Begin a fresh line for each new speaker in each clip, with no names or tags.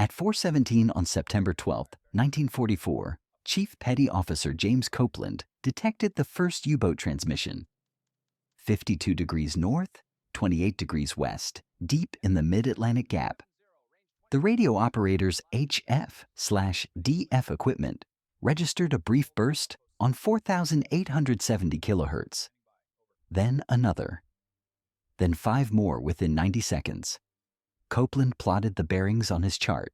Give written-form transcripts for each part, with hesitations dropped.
At 4:17 on September 12, 1944, Chief Petty Officer James Copeland detected the first U-boat transmission. 52 degrees north, 28 degrees west, deep in the mid-Atlantic gap. The radio operator's HF/DF equipment registered a brief burst on 4,870 kilohertz. Then another. Then 5 more within 90 seconds. Copeland plotted the bearings on his chart.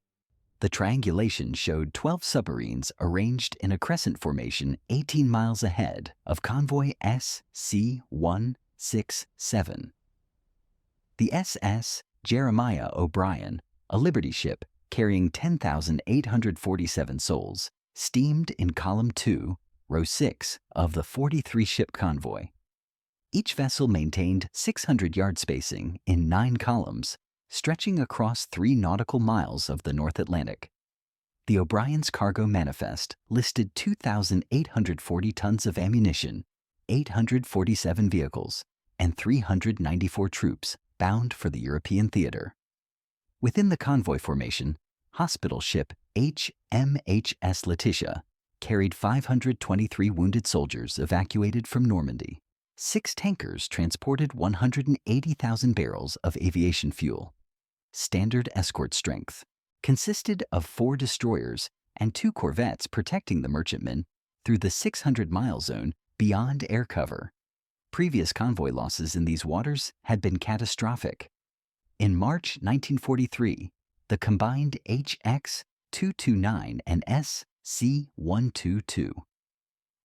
The triangulation showed 12 submarines arranged in a crescent formation 18 miles ahead of convoy SC-167. The SS Jeremiah O'Brien, a Liberty ship carrying 10,847 souls, steamed in Column 2, Row 6 of the 43-ship convoy. Each vessel maintained 600-yard spacing in 9 columns, stretching across 3 nautical miles of the North Atlantic. The O'Brien's cargo manifest listed 2,840 tons of ammunition, 847 vehicles, and 394 troops bound for the European theater. Within the convoy formation, hospital ship HMHS Letitia carried 523 wounded soldiers evacuated from Normandy. 6 tankers transported 180,000 barrels of aviation fuel. Standard escort strength consisted of 4 destroyers and 2 corvettes protecting the merchantmen through the 600-mile zone beyond air cover. Previous convoy losses in these waters had been catastrophic. In March 1943, the combined HX-229 and SC-122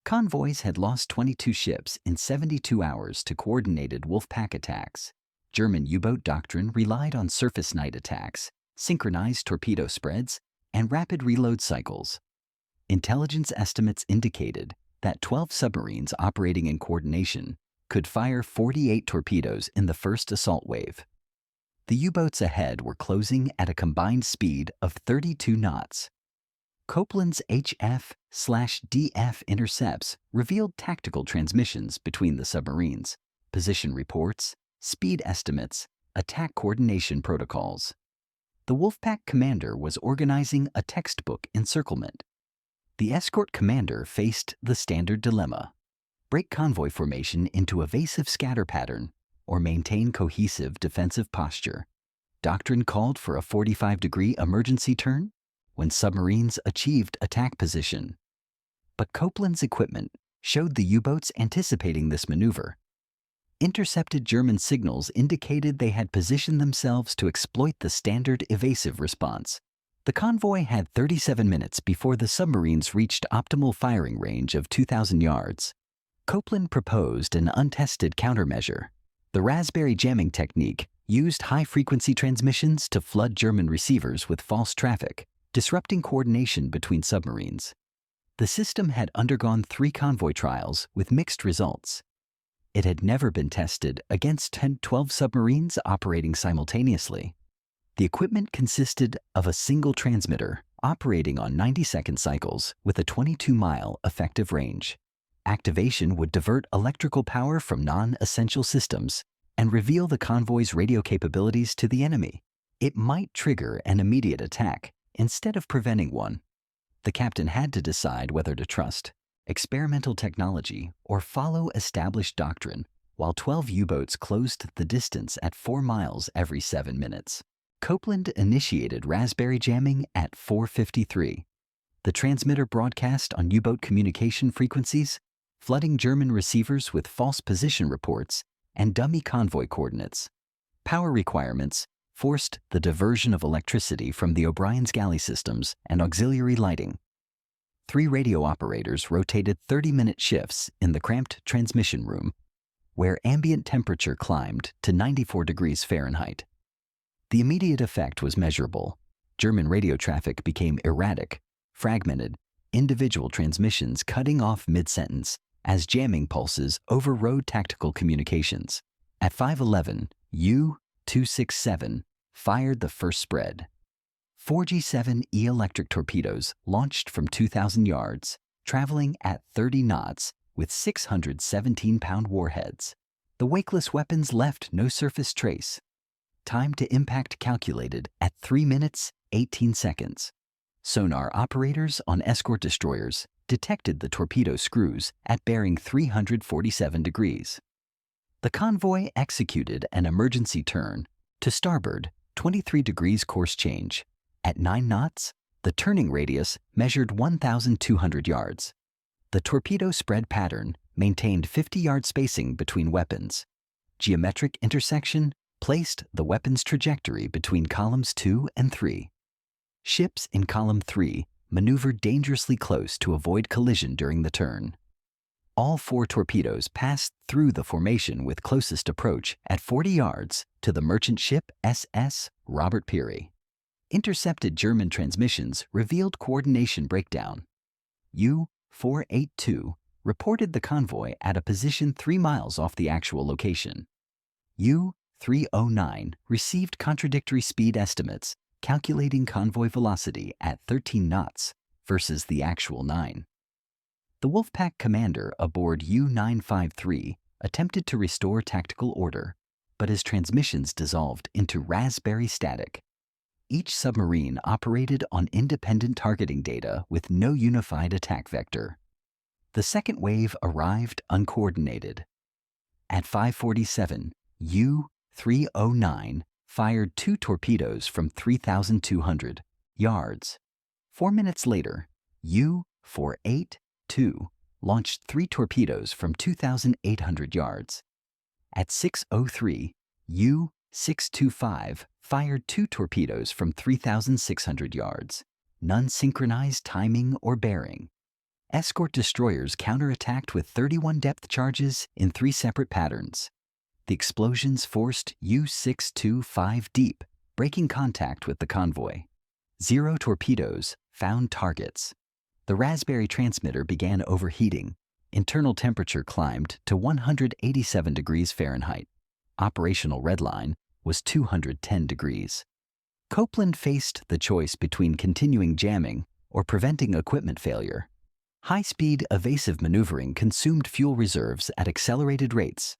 convoys had lost 22 ships in 72 hours to coordinated Wolfpack attacks. German U-boat doctrine relied on surface night attacks, synchronized torpedo spreads, and rapid reload cycles. Intelligence estimates indicated that 12 submarines operating in coordination could fire 48 torpedoes in the first assault wave. The U-boats ahead were closing at a combined speed of 32 knots. Copeland's HF/DF intercepts revealed tactical transmissions between the submarines, position reports, speed estimates, attack coordination protocols. The Wolfpack commander was organizing a textbook encirclement. The escort commander faced the standard dilemma: break convoy formation into evasive scatter pattern or maintain cohesive defensive posture. Doctrine called for a 45-degree emergency turn when submarines achieved attack position. But Copeland's equipment showed the U-boats anticipating this maneuver. Intercepted German signals indicated they had positioned themselves to exploit the standard evasive response. The convoy had 37 minutes before the submarines reached optimal firing range of 2,000 yards. Copeland proposed an untested countermeasure. The raspberry jamming technique used high-frequency transmissions to flood German receivers with false traffic, disrupting coordination between submarines. The system had undergone 3 convoy trials with mixed results. It had never been tested against 12 submarines operating simultaneously. The equipment consisted of a single transmitter operating on 90-second cycles with a 22-mile effective range. Activation would divert electrical power from non-essential systems and reveal the convoy's radio capabilities to the enemy. It might trigger an immediate attack instead of preventing one. The captain had to decide whether to trust experimental technology or follow established doctrine, while 12 U-boats closed the distance at 4 miles every 7 minutes. Copeland initiated raspberry jamming at 4:53. The transmitter broadcast on U-boat communication frequencies, flooding German receivers with false position reports and dummy convoy coordinates. Power requirements forced the diversion of electricity from the O'Brien's galley systems and auxiliary lighting. 3 radio operators rotated 30-minute shifts in the cramped transmission room, where ambient temperature climbed to 94 degrees Fahrenheit. The immediate effect was measurable. German radio traffic became erratic, fragmented, individual transmissions cutting off mid-sentence as jamming pulses overrode tactical communications. At 5:11, U-267 fired the first spread. 4G7E electric torpedoes launched from 2,000 yards, traveling at 30 knots with 617-pound warheads. The wakeless weapons left no surface trace. Time to impact calculated at 3 minutes, 18 seconds. Sonar operators on escort destroyers detected the torpedo screws at bearing 347 degrees. The convoy executed an emergency turn to starboard, 23 degrees course change. At 9 knots, the turning radius measured 1,200 yards. The torpedo spread pattern maintained 50-yard spacing between weapons. Geometric intersection placed the weapon's trajectory between columns 2 and 3. Ships in column 3 maneuvered dangerously close to avoid collision during the turn. All 4 torpedoes passed through the formation with closest approach at 40 yards to the merchant ship SS Robert Peary. Intercepted German transmissions revealed coordination breakdown. U-482 reported the convoy at a position 3 miles off the actual location. U-309 received contradictory speed estimates, calculating convoy velocity at 13 knots versus the actual 9. The Wolfpack commander aboard U-953 attempted to restore tactical order, but his transmissions dissolved into raspberry static. Each submarine operated on independent targeting data with no unified attack vector. The second wave arrived uncoordinated. At 5:47, U-309 fired 2 torpedoes from 3,200 yards. 4 minutes later, U-482 launched 3 torpedoes from 2,800 yards. At 6:03, U-625 fired 2 torpedoes from 3,600 yards. None synchronized timing or bearing. Escort destroyers counterattacked with 31 depth charges in 3 separate patterns. The explosions forced U-625 deep, breaking contact with the convoy. 0 torpedoes found targets. The raspberry transmitter began overheating. Internal temperature climbed to 187 degrees Fahrenheit. Operational redline was 210 degrees. Copeland faced the choice between continuing jamming or preventing equipment failure. High-speed evasive maneuvering consumed fuel reserves at accelerated rates.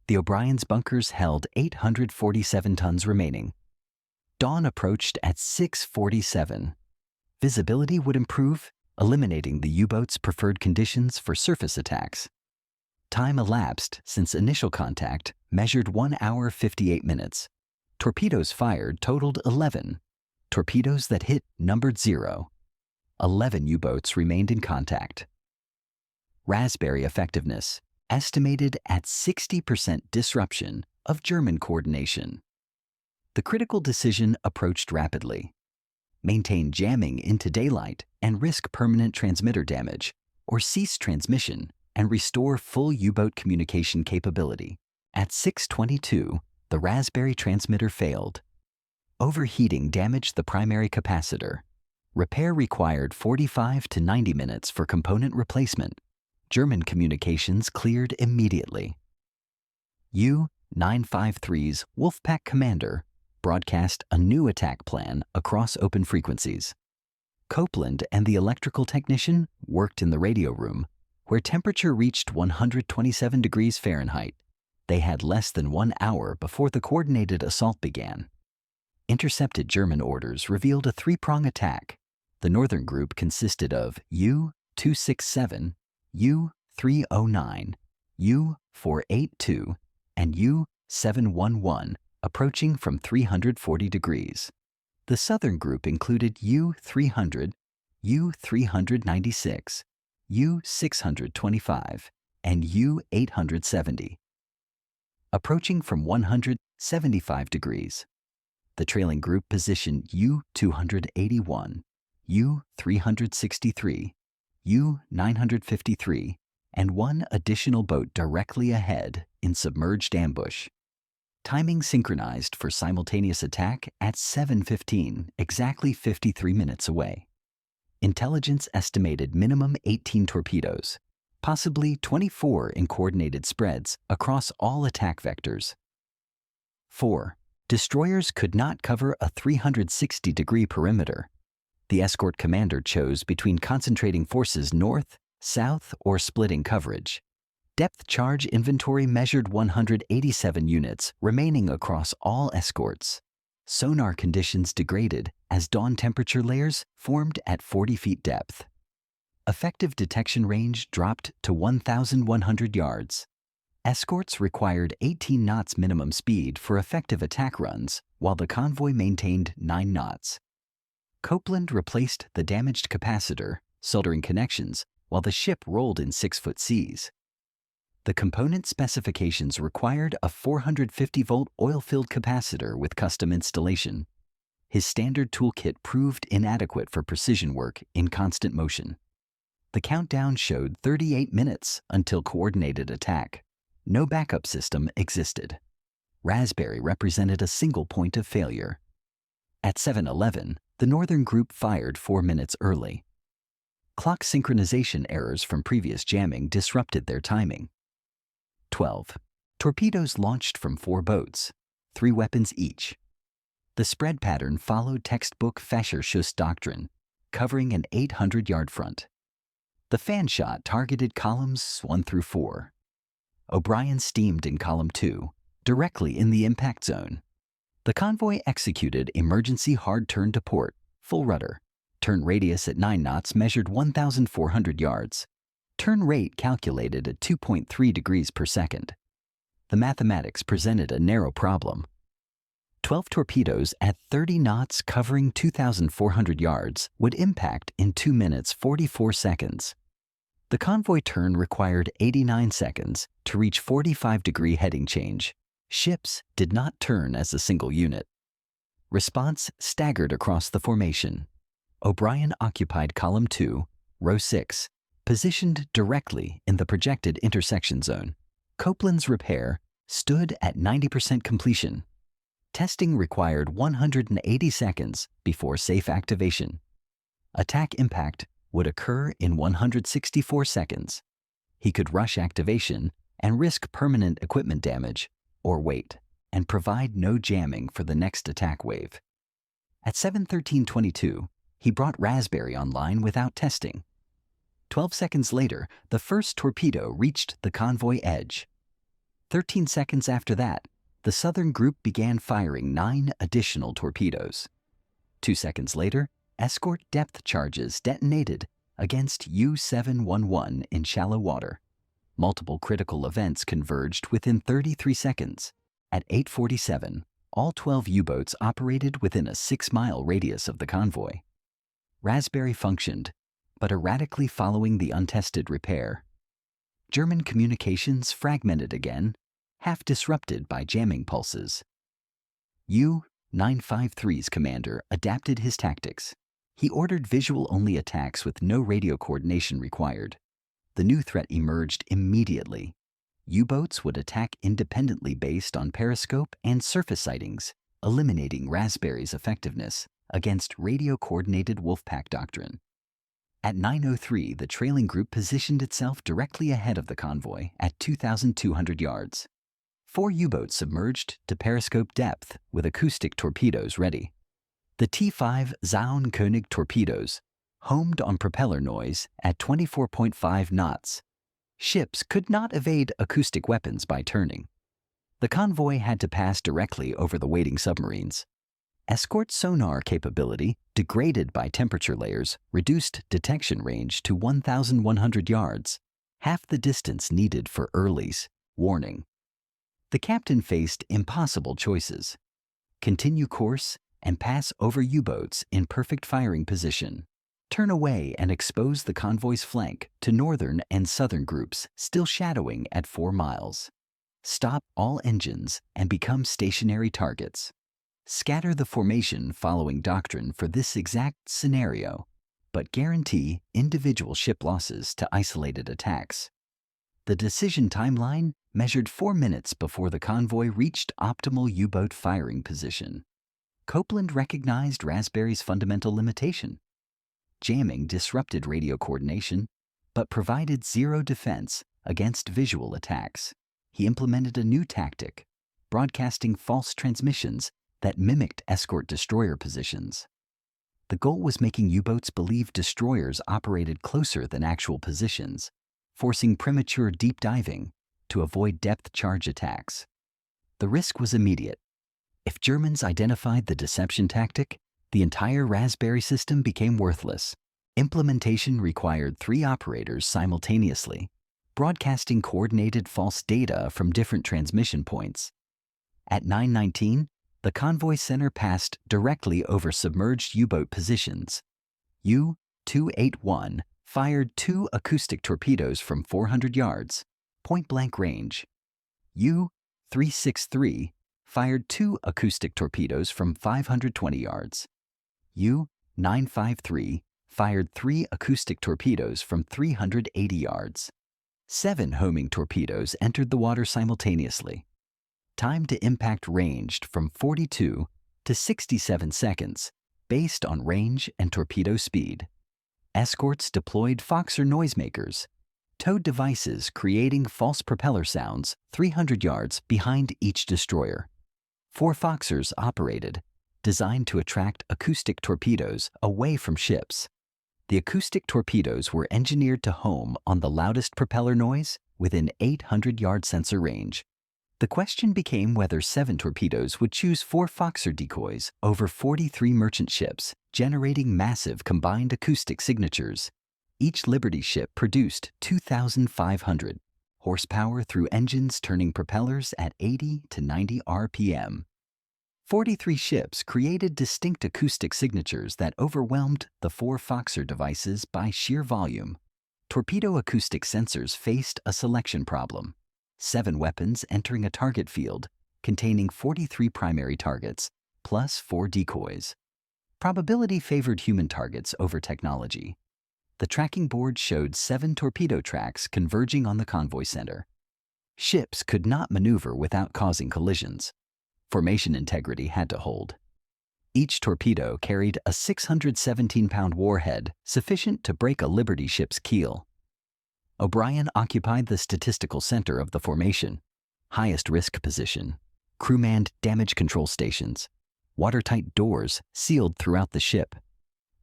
The O'Brien's bunkers held 847 tons remaining. Dawn approached at 6:47. Visibility would improve, eliminating the U-boat's preferred conditions for surface attacks. Time elapsed since initial contact measured 1 hour 58 minutes. Torpedoes fired totaled 11. Torpedoes that hit numbered 0. 11 U-boats remained in contact. Raspberry effectiveness estimated at 60% disruption of German coordination. The critical decision approached rapidly. Maintain jamming into daylight and risk permanent transmitter damage, or cease transmission and restore full U-boat communication capability. At 6:22, the raspberry transmitter failed. Overheating damaged the primary capacitor. Repair required 45 to 90 minutes for component replacement. German communications cleared immediately. U-953's Wolfpack commander broadcast a new attack plan across open frequencies. Copeland and the electrical technician worked in the radio room, where temperature reached 127 degrees Fahrenheit. They had less than 1 hour before the coordinated assault began. Intercepted German orders revealed a 3-prong attack. The northern group consisted of U-267, U-309, U-482, and U-711, approaching from 340 degrees. The southern group included U-300, U-396, U-625, and U-870, approaching from 175 degrees. The trailing group positioned U-281, U-363, U-953, and 1 additional boat directly ahead in submerged ambush. Timing synchronized for simultaneous attack at 7:15, exactly 53 minutes away. Intelligence estimated minimum 18 torpedoes, possibly 24 in coordinated spreads across all attack vectors. 4. Destroyers could not cover a 360-degree perimeter. The escort commander chose between concentrating forces north, south, or splitting coverage. Depth charge inventory measured 187 units, remaining across all escorts. Sonar conditions degraded as dawn temperature layers formed at 40 feet depth. Effective detection range dropped to 1,100 yards. Escorts required 18 knots minimum speed for effective attack runs, while the convoy maintained 9 knots. Copeland replaced the damaged capacitor, soldering connections, while the ship rolled in 6-foot seas. The component specifications required a 450-volt oil-filled capacitor with custom installation. His standard toolkit proved inadequate for precision work in constant motion. The countdown showed 38 minutes until coordinated attack. No backup system existed. Raspberry represented a single point of failure. At 7:11, the Northern Group fired 4 minutes early. Clock synchronization errors from previous jamming disrupted their timing. 12. Torpedoes launched from 4 boats, 3 weapons each. The spread pattern followed textbook Fascher-Schuss doctrine, covering an 800-yard front. The fan shot targeted columns 1 through 4. O'Brien steamed in column 2, directly in the impact zone. The convoy executed emergency hard turn to port, full rudder. Turn radius at 9 knots measured 1,400 yards. Turn rate calculated at 2.3 degrees per second. The mathematics presented a narrow problem. 12 torpedoes at 30 knots covering 2,400 yards would impact in 2 minutes 44 seconds. The convoy turn required 89 seconds to reach 45-degree heading change. Ships did not turn as a single unit. Response staggered across the formation. O'Brien occupied column 2, row 6, positioned directly in the projected intersection zone. Copeland's repair stood at 90% completion. Testing required 180 seconds before safe activation. Attack impact would occur in 164 seconds. He could rush activation and risk permanent equipment damage, or wait and provide no jamming for the next attack wave. At 7:13:22, he brought Raspberry online without testing. 12 seconds later, the first torpedo reached the convoy edge. 13 seconds after that, the Southern Group began firing 9 additional torpedoes. 2 seconds later, escort depth charges detonated against U-711 in shallow water. Multiple critical events converged within 33 seconds. At 8:47, all 12 U-boats operated within a 6-mile radius of the convoy. Raspberry functioned, but erratically following the untested repair. German communications fragmented again, half disrupted by jamming pulses. U-953's commander adapted his tactics. He ordered visual-only attacks with no radio coordination required. The new threat emerged immediately. U-boats would attack independently based on periscope and surface sightings, eliminating Raspberry's effectiveness against radio-coordinated Wolfpack doctrine. At 9:03, the trailing group positioned itself directly ahead of the convoy at 2,200 yards. 4 U-boats submerged to periscope depth with acoustic torpedoes ready. The T-5 Zaun König torpedoes homed on propeller noise at 24.5 knots. Ships could not evade acoustic weapons by turning. The convoy had to pass directly over the waiting submarines. Escort sonar capability, degraded by temperature layers, reduced detection range to 1,100 yards, half the distance needed for Early's warning. The captain faced impossible choices: continue course and pass over U-boats in perfect firing position, turn away and expose the convoy's flank to northern and southern groups still shadowing at 4 miles, stop all engines and become stationary targets. Scatter the formation following doctrine for this exact scenario, but guarantee individual ship losses to isolated attacks. The decision timeline measured 4 minutes before the convoy reached optimal U-boat firing position. Copeland recognized Raspberry's fundamental limitation. Jamming disrupted radio coordination, but provided zero defense against visual attacks. He implemented a new tactic, broadcasting false transmissions that mimicked escort destroyer positions. The goal was making U-boats believe destroyers operated closer than actual positions, forcing premature deep diving to avoid depth charge attacks. The risk was immediate. If Germans identified the deception tactic, the entire Raspberry system became worthless. Implementation required 3 operators simultaneously, broadcasting coordinated false data from different transmission points. At 9:19, the convoy center passed directly over submerged U-boat positions. U-281 fired 2 acoustic torpedoes from 400 yards, point-blank range. U-363 fired 2 acoustic torpedoes from 520 yards. U-953 fired 3 acoustic torpedoes from 380 yards. 7 homing torpedoes entered the water simultaneously. Time to impact ranged from 42 to 67 seconds, based on range and torpedo speed. Escorts deployed Foxer noisemakers, towed devices creating false propeller sounds 300 yards behind each destroyer. 4 Foxers operated, designed to attract acoustic torpedoes away from ships. The acoustic torpedoes were engineered to home on the loudest propeller noise within 800-yard sensor range. The question became whether 7 torpedoes would choose 4 Foxer decoys over 43 merchant ships, generating massive combined acoustic signatures. Each Liberty ship produced 2,500 horsepower through engines turning propellers at 80 to 90 RPM. 43 ships created distinct acoustic signatures that overwhelmed the 4 Foxer devices by sheer volume. Torpedo acoustic sensors faced a selection problem. 7 weapons entering a target field containing 43 primary targets, plus 4 decoys. Probability favored human targets over technology. The tracking board showed 7 torpedo tracks converging on the convoy center. Ships could not maneuver without causing collisions. Formation integrity had to hold. Each torpedo carried a 617-pound warhead sufficient to break a Liberty ship's keel. O'Brien occupied the statistical center of the formation, highest risk position, crew-manned damage control stations, watertight doors sealed throughout the ship.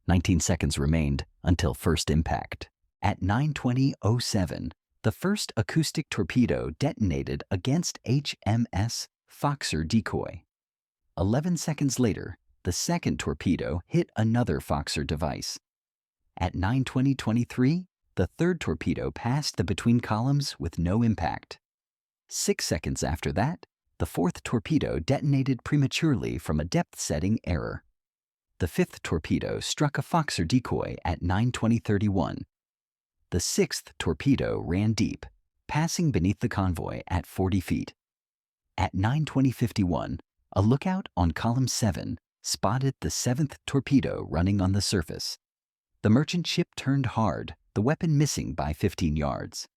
19 seconds remained until first impact. At 9:20:07, the first acoustic torpedo detonated against HMS Foxer decoy. 11 seconds later, the second torpedo hit another Foxer device. At 9:20:23, the third torpedo passed the between columns with no impact. 6 seconds after that, the fourth torpedo detonated prematurely from a depth-setting error. The fifth torpedo struck a Foxer decoy at 9:20:31. The sixth torpedo ran deep, passing beneath the convoy at 40 feet. At 9:20:51, a lookout on column 7 spotted the seventh torpedo running on the surface. The merchant ship turned hard, the weapon missing by 15 yards.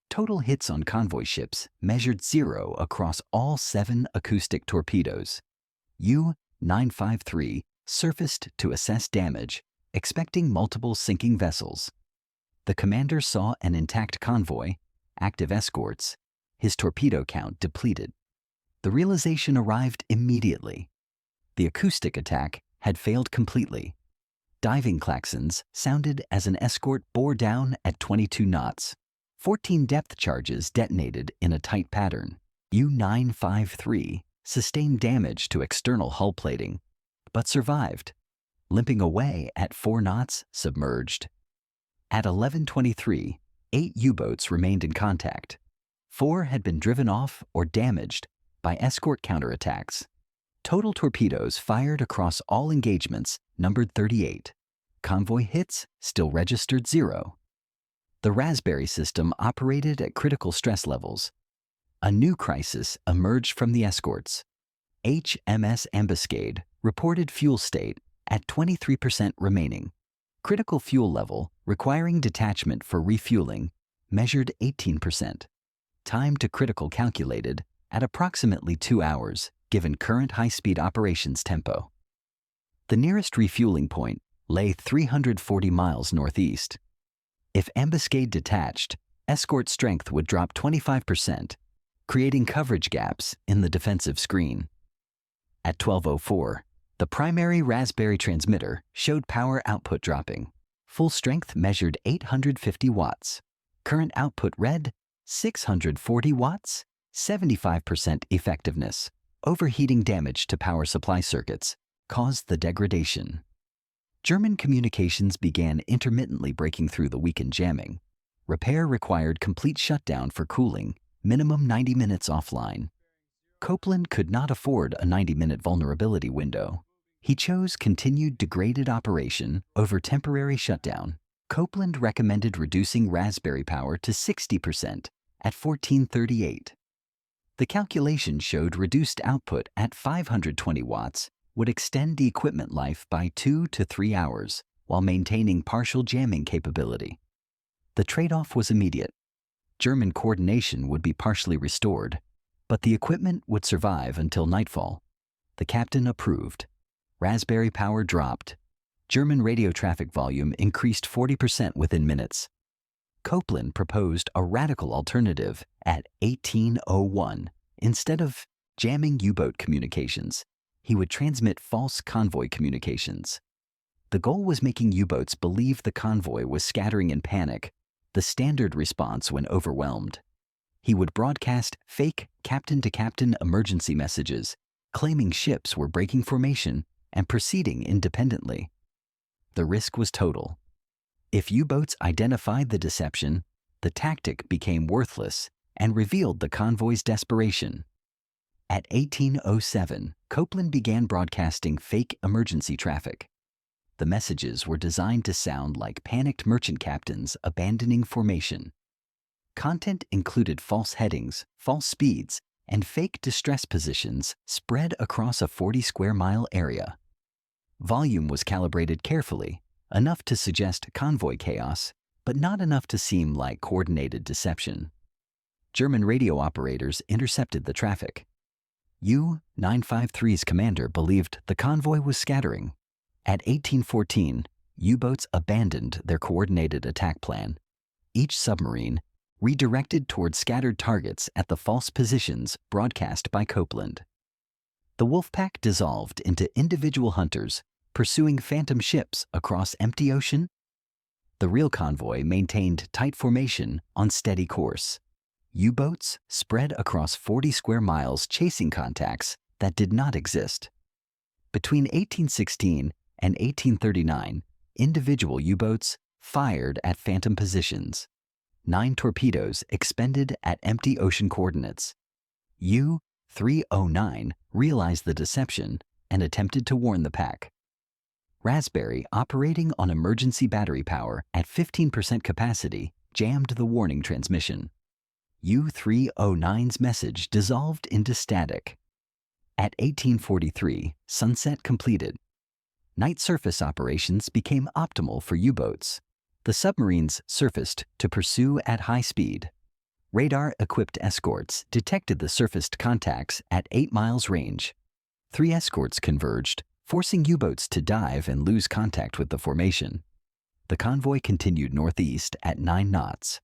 Total hits on convoy ships measured 0 across all 7 acoustic torpedoes. U-953 surfaced to assess damage, expecting multiple sinking vessels. The commander saw an intact convoy, active escorts, his torpedo count depleted. The realization arrived immediately. The acoustic attack had failed completely. Diving klaxons sounded as an escort bore down at 22 knots. 14 depth charges detonated in a tight pattern. U-953 sustained damage to external hull plating, but survived, limping away at 4 knots submerged. At 11:23, 8 U-boats remained in contact. 4 had been driven off or damaged by escort counterattacks. Total torpedoes fired across all engagements numbered 38. Convoy hits still registered 0. The Raspberry system operated at critical stress levels. A new crisis emerged from the escorts. HMS Ambuscade reported fuel state at 23% remaining. Critical fuel level requiring detachment for refueling measured 18%. Time to critical calculated at approximately 2 hours, given current high-speed operations tempo. The nearest refueling point lay 340 miles northeast. If Ambuscade detached, escort strength would drop 25%, creating coverage gaps in the defensive screen. At 12:04, the primary Raspberry transmitter showed power output dropping. Full strength measured 850 watts. Current output read 640 watts, 75% effectiveness. Overheating damage to power supply circuits caused the degradation. German communications began intermittently breaking through the weakened jamming. Repair required complete shutdown for cooling, minimum 90 minutes offline. Copeland could not afford a 90-minute vulnerability window. He chose continued degraded operation over temporary shutdown. Copeland recommended reducing Raspberry power to 60% at 1438. The calculation showed reduced output at 520 watts would extend the equipment life by 2 to 3 hours while maintaining partial jamming capability. The trade-off was immediate. German coordination would be partially restored, but the equipment would survive until nightfall. The captain approved. Raspberry power dropped. German radio traffic volume increased 40% within minutes. Copeland proposed a radical alternative at 1801. Instead of jamming U-boat communications, he would transmit false convoy communications. The goal was making U-boats believe the convoy was scattering in panic, the standard response when overwhelmed. He would broadcast fake captain-to-captain emergency messages, claiming ships were breaking formation and proceeding independently. The risk was total. If U-boats identified the deception, the tactic became worthless and revealed the convoy's desperation. At 1807, Copeland began broadcasting fake emergency traffic. The messages were designed to sound like panicked merchant captains abandoning formation. Content included false headings, false speeds, and fake distress positions spread across a 40-square-mile area. Volume was calibrated carefully, enough to suggest convoy chaos, but not enough to seem like coordinated deception. German radio operators intercepted the traffic. U-953's commander believed the convoy was scattering. At 1814, U-boats abandoned their coordinated attack plan. Each submarine redirected toward scattered targets at the false positions broadcast by Copeland. The Wolfpack dissolved into individual hunters pursuing phantom ships across empty ocean. The real convoy maintained tight formation on steady course. U-boats spread across 40 square miles chasing contacts that did not exist. Between 1816 and 1839, individual U-boats fired at phantom positions. 9 torpedoes expended at empty ocean coordinates. U-309 realized the deception and attempted to warn the pack. Raspberry, operating on emergency battery power at 15% capacity, jammed the warning transmission. U-309's message dissolved into static. At 1843, sunset completed. Night surface operations became optimal for U-boats. The submarines surfaced to pursue at high speed. Radar-equipped escorts detected the surfaced contacts at 8 miles range. 3 escorts converged, forcing U-boats to dive and lose contact with the formation. The convoy continued northeast at 9 knots.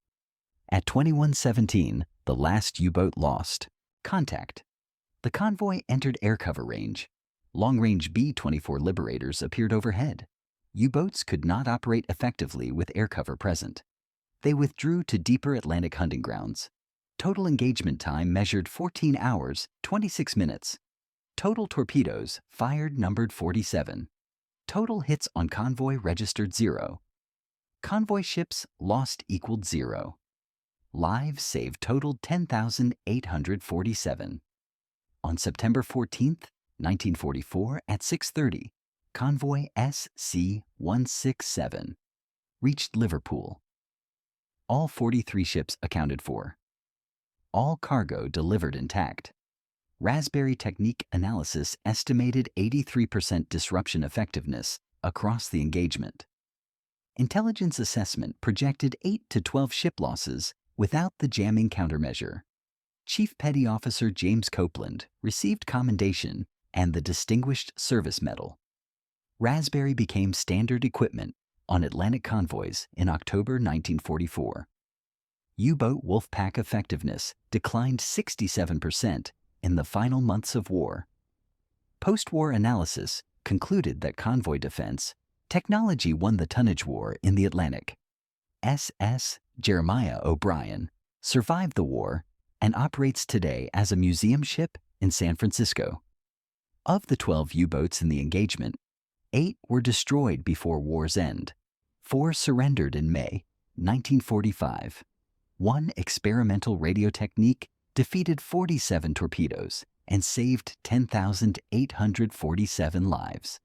At 21:17, the last U-boat lost contact. The convoy entered air cover range. Long-range B-24 Liberators appeared overhead. U-boats could not operate effectively with air cover present. They withdrew to deeper Atlantic hunting grounds. Total engagement time measured 14 hours, 26 minutes. Total torpedoes fired numbered 47. Total hits on convoy registered 0. Convoy ships lost equaled 0. Lives saved totaled 10,847. On September 14, 1944 at 6:30, convoy SC-167 reached Liverpool. All 43 ships accounted for. All cargo delivered intact. Raspberry technique analysis estimated 83% disruption effectiveness across the engagement. Intelligence assessment projected 8 to 12 ship losses without the jamming countermeasure. Chief Petty Officer James Copeland received commendation and the Distinguished Service Medal. Raspberry became standard equipment on Atlantic convoys in October 1944. U-boat Wolfpack effectiveness declined 67% in the final months of war. Post-war analysis concluded that convoy defense technology won the tonnage war in the Atlantic. USS Jeremiah O'Brien, survived the war and operates today as a museum ship in San Francisco. Of the 12 U-boats in the engagement, 8 were destroyed before war's end. 4 surrendered in May 1945. One experimental radio technique defeated 47 torpedoes and saved 10,847 lives.